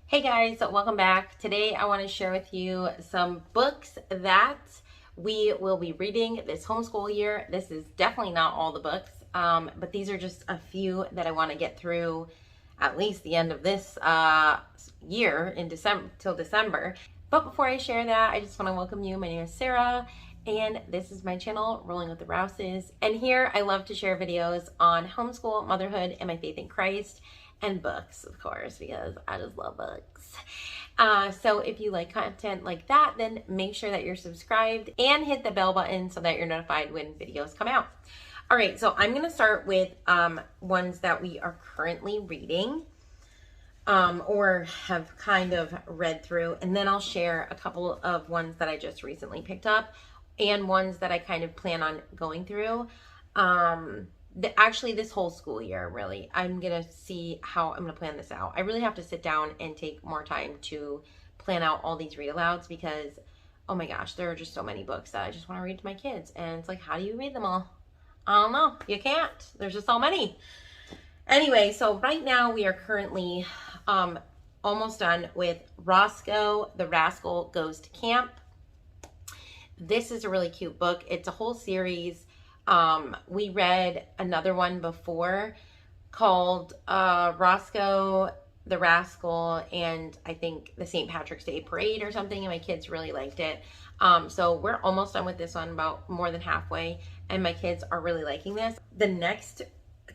Hey guys, welcome back. Today I want to share with you some books that we will be reading this homeschool year. This is definitely not all the books, but these are just a few that I want to get through at least the end of this year in December till December. But before I share that, I just want to welcome you. My name is Sarah, and this is my channel, Rolling with the Rouses. And here I love to share videos on homeschool, motherhood, and my faith in Christ, and books, of course, because I just love books. So if you like content like that, then make sure that you're subscribed and hit the bell button so that you're notified when videos come out. All right, so I'm going to start with ones that we are currently reading or have kind of read through, and then I'll share a couple of ones that I just recently picked up and ones that I kind of plan on going through. Actually, this whole school year, really, I'm going to see how I'm going to plan this out. I really have to sit down and take more time to plan out all these read alouds because, oh my gosh, there are just so many books that I just want to read to my kids. And it's like, how do you read them all? I don't know. You can't. There's just so many. Anyway, so right now we are currently almost done with Roscoe the Rascal Goes to Camp. This is a really cute book. It's a whole series. We read another one before called Roscoe the Rascal and I think the St. Patrick's Day Parade or something, and my kids really liked it. So we're almost done with this one, about more than halfway, and my kids are really liking this. The next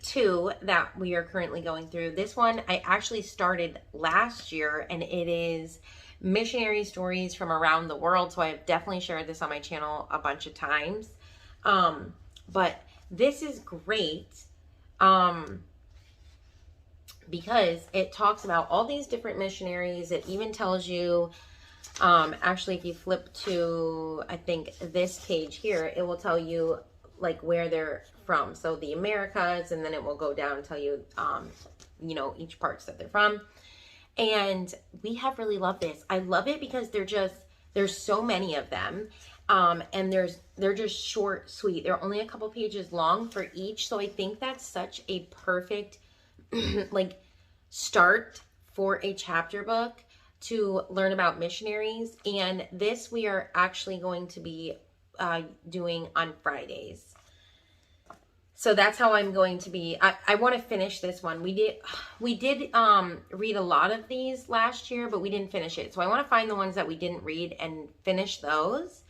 two that we are currently going through, this one I actually started last year, and it is missionary stories from around the world. So I've definitely shared this on my channel a bunch of times. But this is great because it talks about all these different missionaries. It even tells you, actually, if you flip to, I think, this page here, it will tell you like where they're from. So the Americas, and then it will go down and tell you, you know, each parts that they're from. And we have really loved this. I love it because there's so many of them. And they're just short, sweet. They're only a couple pages long for each. So I think that's such a perfect like start for a chapter book to learn about missionaries. And this we are actually going to be doing on Fridays. So that's how I'm going to be. I want to finish this one. We did read a lot of these last year, but we didn't finish it. So I want to find the ones that we didn't read and finish those.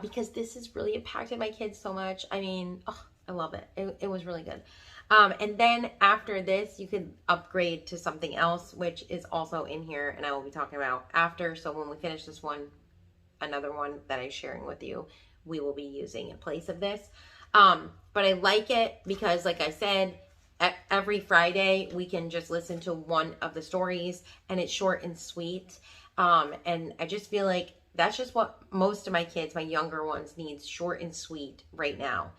Because this has really impacted my kids so much. I mean, oh, I love it. It was really good. And then after this, you could upgrade to something else, which is also in here, and I will be talking about after. So when we finish this one, another one that I'm sharing with you, we will be using in place of this. But I like it because, like I said, every Friday we can just listen to one of the stories, and it's short and sweet. And I just feel like that's just what most of my kids, my younger ones, needs, short and sweet right now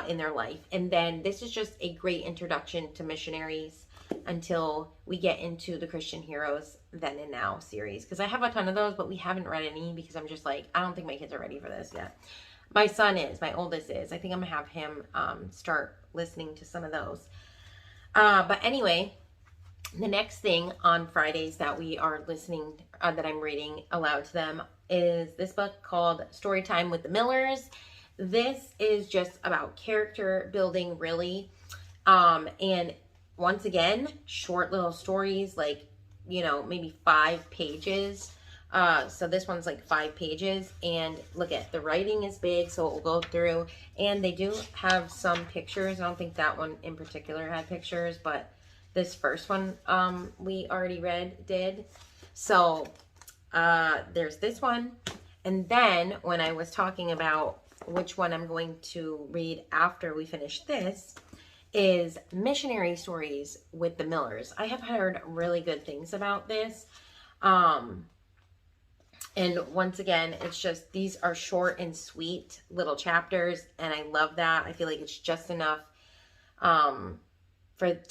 in their life. And then this is just a great introduction to missionaries until we get into the Christian Heroes Then and Now series. Because I have a ton of those, but we haven't read any because I'm just like, I don't think my kids are ready for this yet. My son is, my oldest is. I think I'm going to have him start listening to some of those. But anyway, the next thing on Fridays that we are listening, that I'm reading aloud to them, is this book called Storytime with the Millers. This is just about character building, really. And once again, short little stories, like, you know, maybe 5 pages. So this one's like 5 pages, and look at the writing is big, so it will go through, and they do have some pictures. I don't think that one in particular had pictures, but this first one we already did. So there's this one. And then when I was talking about which one I'm going to read after we finish this is Missionary Stories with the Millers. I have heard really good things about this. And once again, it's just, these are short and sweet little chapters, and I love that. I feel like it's just enough to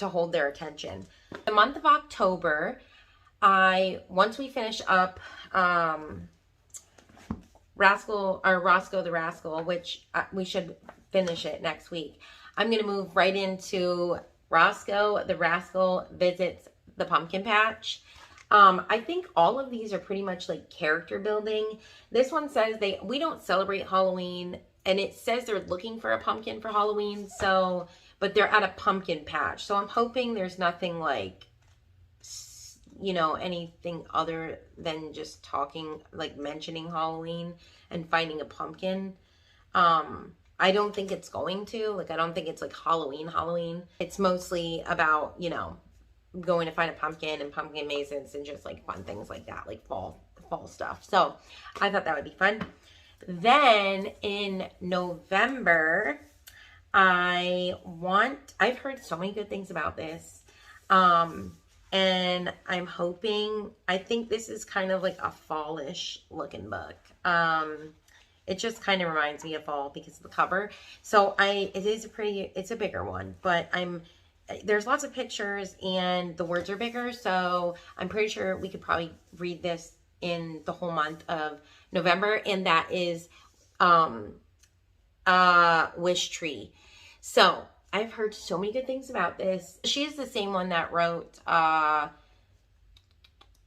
hold their attention. The month of October, once we finish up Roscoe the Rascal, which we should finish it next week, I'm going to move right into Roscoe the Rascal Visits the Pumpkin Patch. I think all of these are pretty much like character building. This one says we don't celebrate Halloween, and it says they're looking for a pumpkin for Halloween, so, but they're at a pumpkin patch. So I'm hoping there's nothing like, you know, anything other than just talking, like mentioning Halloween and finding a pumpkin. I don't think it's going to, like, I don't think it's like Halloween. It's mostly about, you know, going to find a pumpkin and pumpkin mazes and just like fun things like that, like fall stuff. So I thought that would be fun. Then in November, I've heard so many good things about this. And I'm hoping, I think this is kind of like a fallish looking book. It just kind of reminds me of fall because of the cover. So it's a bigger one, but there's lots of pictures and the words are bigger. So I'm pretty sure we could probably read this in the whole month of November. And that is, Wish Tree. So I've heard so many good things about this. She is the same one that wrote, The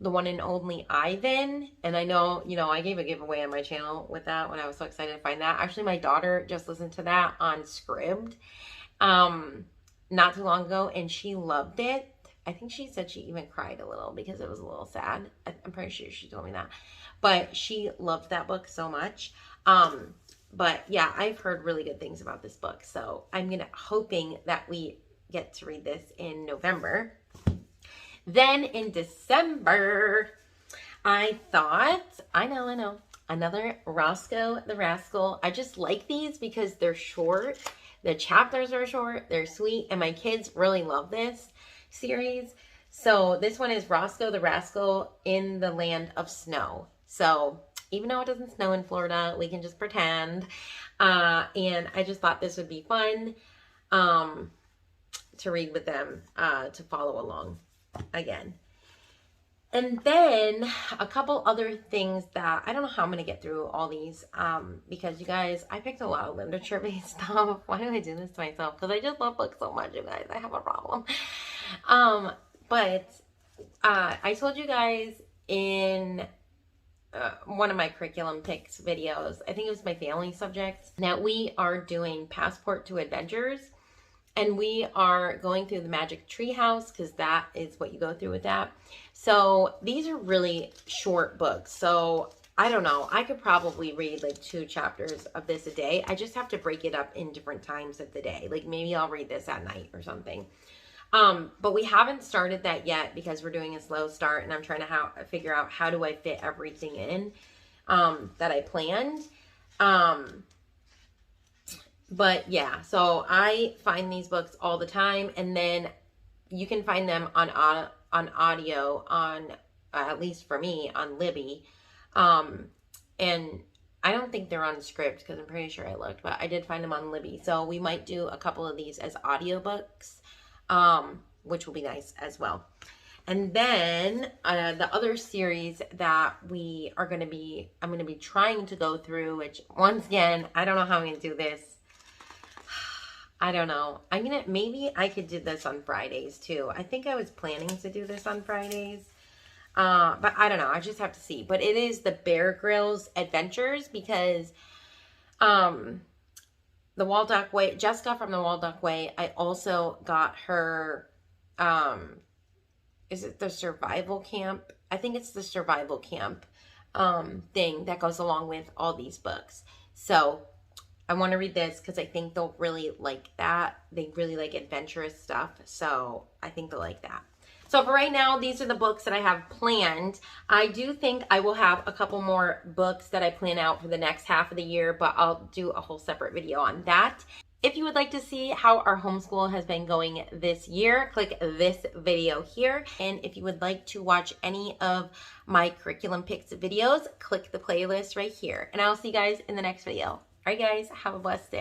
One and Only Ivan. And I know, you know, I gave a giveaway on my channel with that when I was so excited to find that. Actually, my daughter just listened to that on Scribd not too long ago, and she loved it. I think she said she even cried a little because it was a little sad. I'm pretty sure she told me that. But she loved that book so much. But yeah, I've heard really good things about this book. So I'm hoping that we get to read this in November. Then in December, I know, another Roscoe the Rascal. I just like these because they're short. The chapters are short, they're sweet, and my kids really love this series. So this one is Roscoe the Rascal in the Land of Snow. So even though it doesn't snow in Florida, we can just pretend. And I just thought this would be fun to read with them, to follow along again. And then a couple other things that I don't know how I'm going to get through all these because you guys, I picked a lot of literature-based stuff. Why do I do this to myself? Because I just love books so much, you guys. I have a problem. But I told you guys in one of my curriculum picks videos, I think it was my family subject, that we are doing Passport to Adventures. And we are going through the Magic Tree House because that is what you go through with that. So these are really short books. So I don't know. I could probably read like 2 chapters of this a day. I just have to break it up in different times of the day. Like maybe I'll read this at night or something. But we haven't started that yet because we're doing a slow start. And I'm trying to figure out how do I fit everything in that I planned. But yeah, so I find these books all the time, and then you can find them on audio on, at least for me, on Libby. And I don't think they're on Scribd because I'm pretty sure I looked, but I did find them on Libby. So we might do a couple of these as audiobooks, which will be nice as well. And then the other series that I'm going to be trying to go through, which once again, I don't know how I'm going to do this. I don't know. Maybe I could do this on Fridays too. I think I was planning to do this on Fridays. But I don't know. I just have to see. But it is the Bear Grylls Adventures because the Waldock Way, Jessica from the Waldock Way, I also got her, is it the survival camp? I think it's the survival camp thing that goes along with all these books. So I want to read this because I think they'll really like that. They really like adventurous stuff. So I think they'll like that. So for right now, these are the books that I have planned. I do think I will have a couple more books that I plan out for the next half of the year, but I'll do a whole separate video on that. If you would like to see how our homeschool has been going this year, click this video here. And if you would like to watch any of my curriculum picks videos, click the playlist right here. And I'll see you guys in the next video. All right, guys, have a blessed day.